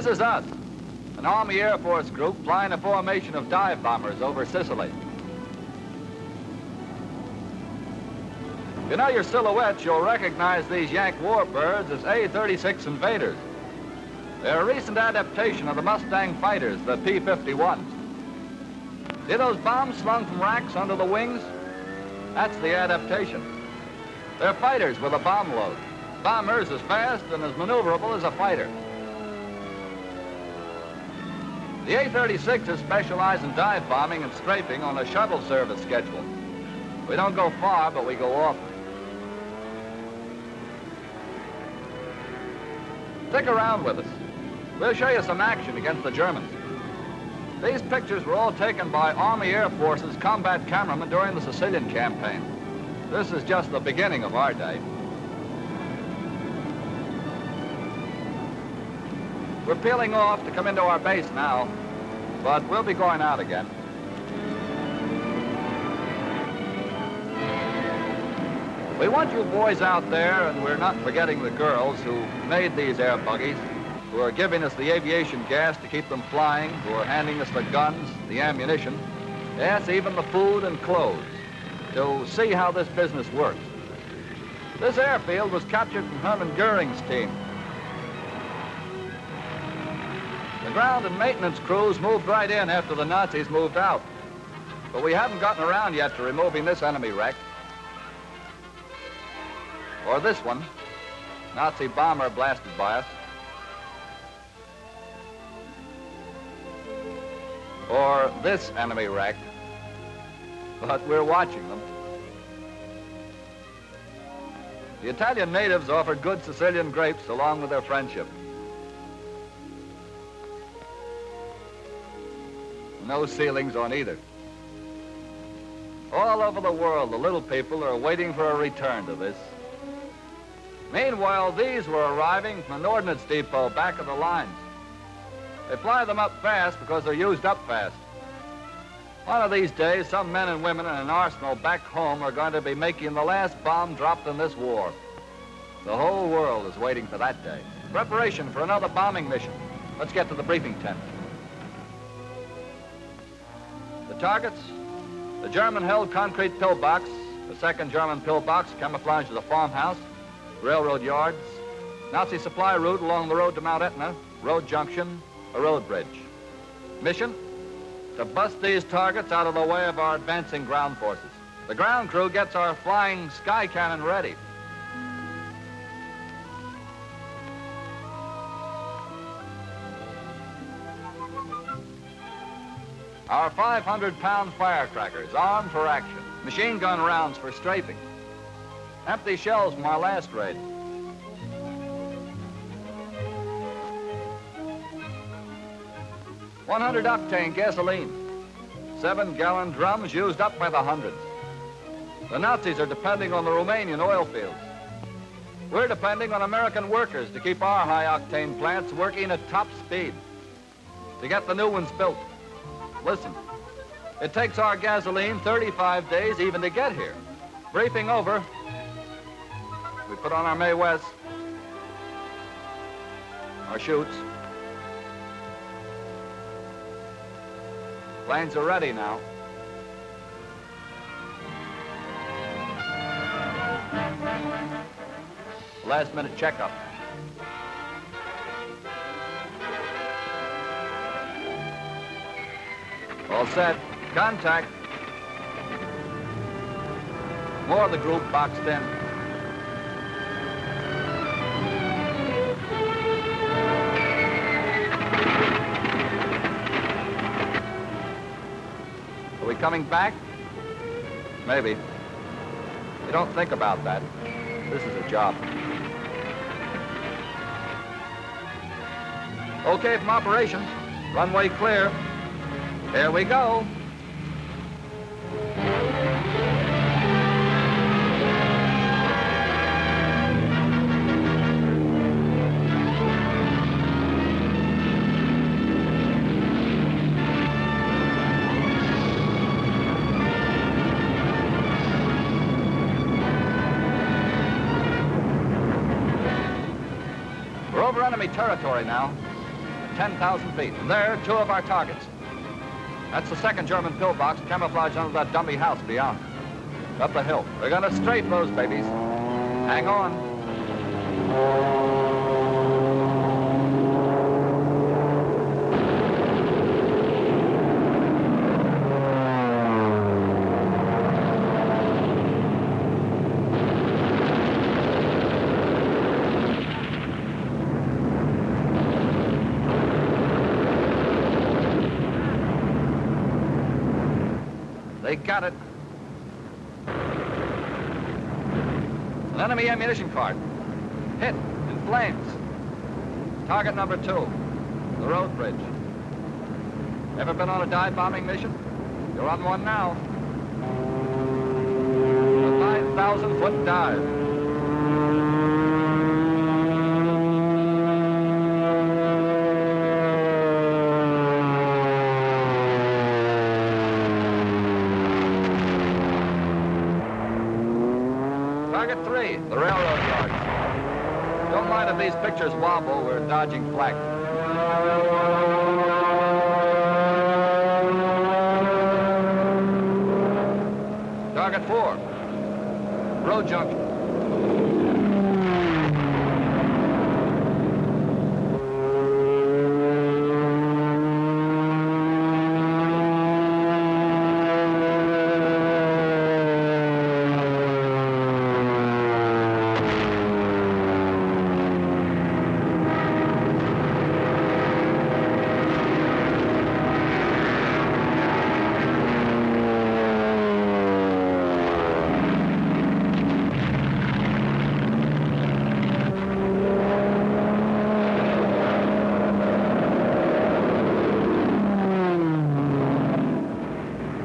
This is us, an Army Air Force group flying a formation of dive bombers over Sicily. If you know your silhouettes, you'll recognize these Yank warbirds as A-36 Invaders. They're a recent adaptation of the Mustang fighters, the P51s. See those bombs slung from racks under the wings? That's the adaptation. They're fighters with a bomb load. Bombers as fast and as maneuverable as a fighter. The A-36s specialize in dive bombing and strafing on a shuttle service schedule. We don't go far, but we go often. Stick around with us. We'll show you some action against the Germans. These pictures were all taken by Army Air Force's combat cameramen during the Sicilian campaign. This is just the beginning of our day. We're peeling off to come into our base now, but we'll be going out again. We want you boys out there, and we're not forgetting the girls who made these air buggies, who are giving us the aviation gas to keep them flying, who are handing us the guns, the ammunition, yes, even the food and clothes, to see how this business works. This airfield was captured from Hermann Goering's team. The ground and maintenance crews moved right in after the Nazis moved out. But we haven't gotten around yet to removing this enemy wreck. Or this one, Nazi bomber blasted by us. Or this enemy wreck, but we're watching them. The Italian natives offered good Sicilian grapes along with their friendship. No ceilings on either. All over the world, the little people are waiting for a return to this. Meanwhile, these were arriving from an ordnance depot back of the lines. They fly them up fast because they're used up fast. One of these days, some men and women in an arsenal back home are going to be making the last bomb dropped in this war. The whole world is waiting for that day. Preparation for another bombing mission. Let's get to the briefing tent. The targets, the German-held concrete pillbox, the second German pillbox camouflaged as a farmhouse, railroad yards, Nazi supply route along the road to Mount Etna, road junction, a road bridge. Mission? To bust these targets out of the way of our advancing ground forces. The ground crew gets our flying sky cannon ready. Our 500-pound firecrackers armed for action. Machine gun rounds for strafing. Empty shells from our last raid. $100 octane gasoline. 7-gallon drums used up by the hundreds. The Nazis are depending on the Romanian oil fields. We're depending on American workers to keep our high-octane plants working at top speed. To get the new ones built. Listen, it takes our gasoline 35 days even to get here. Briefing over. We put on our Mae West, our chutes. Planes are ready now. Last-minute checkup. All set. Contact. More of the group boxed in. Are we coming back? Maybe. You don't think about that. This is a job. Okay from operations. Runway clear. Here we go. We're over enemy territory now. 10,000 feet. And there are two of our targets. That's the second German pillbox camouflaged under that dummy house beyond. Up the hill. We're going to strafe those babies. Hang on. They got it. An enemy ammunition cart. Hit in flames. Target number 2, the road bridge. Ever been on a dive bombing mission? You're on one now. A 9,000-foot dive. Target 3, the railroad yards. Don't mind if these pictures wobble, we're dodging flak. Target 4, road junction.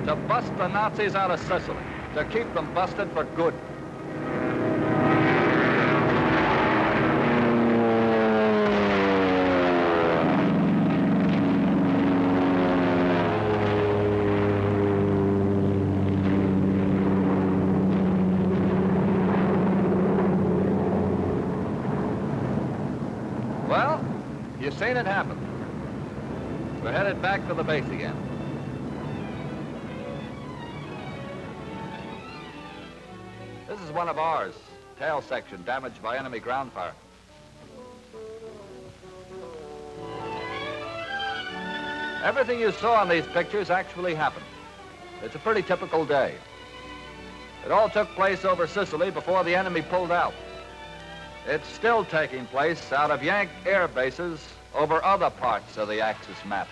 To bust the Nazis out of Sicily, to keep them busted for good. Well, you've seen it happen. We're headed back to the base again. This is one of ours, tail section damaged by enemy ground fire. Everything you saw in these pictures actually happened. It's a pretty typical day. It all took place over Sicily before the enemy pulled out. It's still taking place out of Yank air bases over other parts of the Axis map.